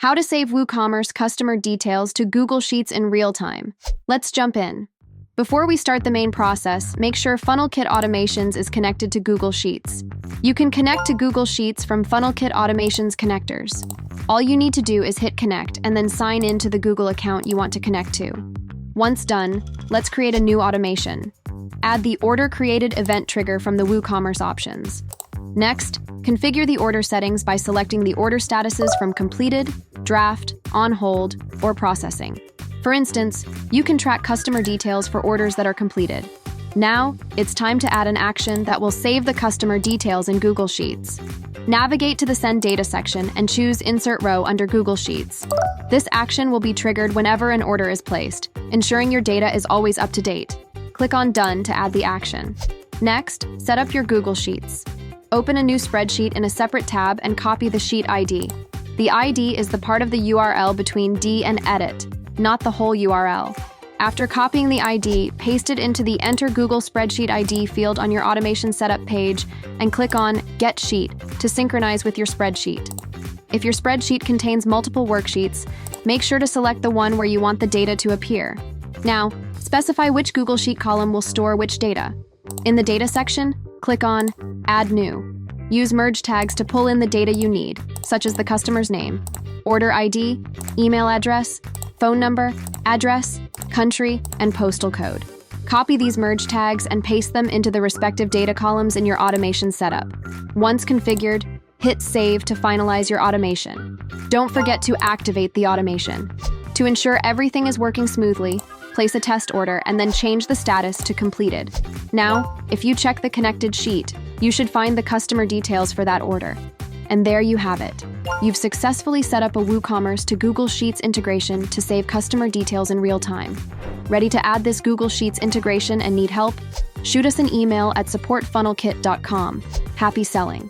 How to save WooCommerce customer details to Google Sheets in real time. Let's jump in. Before we start the main process, make sure FunnelKit Automations is connected to Google Sheets. You can connect to Google Sheets from FunnelKit Automations connectors. All you need to do is hit connect and then sign in to the Google account you want to connect to. Once done, let's create a new automation. Add the Order Created Event trigger from the WooCommerce options. Next, configure the order settings by selecting the order statuses from completed, draft, on hold, or processing. For instance, you can track customer details for orders that are completed. Now, it's time to add an action that will save the customer details in Google Sheets. Navigate to the Send Data section and choose Insert Row under Google Sheets. This action will be triggered whenever an order is placed, ensuring your data is always up to date. Click on Done to add the action. Next, set up your Google Sheets. Open a new spreadsheet in a separate tab and copy the sheet ID. The ID is the part of the URL between D and Edit, not the whole URL. After copying the ID, paste it into the Enter Google Spreadsheet ID field on your automation setup page and click on Get Sheet to synchronize with your spreadsheet. If your spreadsheet contains multiple worksheets, make sure to select the one where you want the data to appear. Now, specify which Google Sheet column will store which data. In the Data section, click on Add New. Use merge tags to pull in the data you need, such as the customer's name, order ID, email address, phone number, address, country, and postal code. Copy these merge tags and paste them into the respective data columns in your automation setup. Once configured, hit Save to finalize your automation. Don't forget to activate the automation. To ensure everything is working smoothly, place a test order and then change the status to completed. Now, if you check the connected sheet, you should find the customer details for that order. And there you have it. You've successfully set up a WooCommerce to Google Sheets integration to save customer details in real time. Ready to add this Google Sheets integration and need help? Shoot us an email at support@funnelkit.com. Happy selling!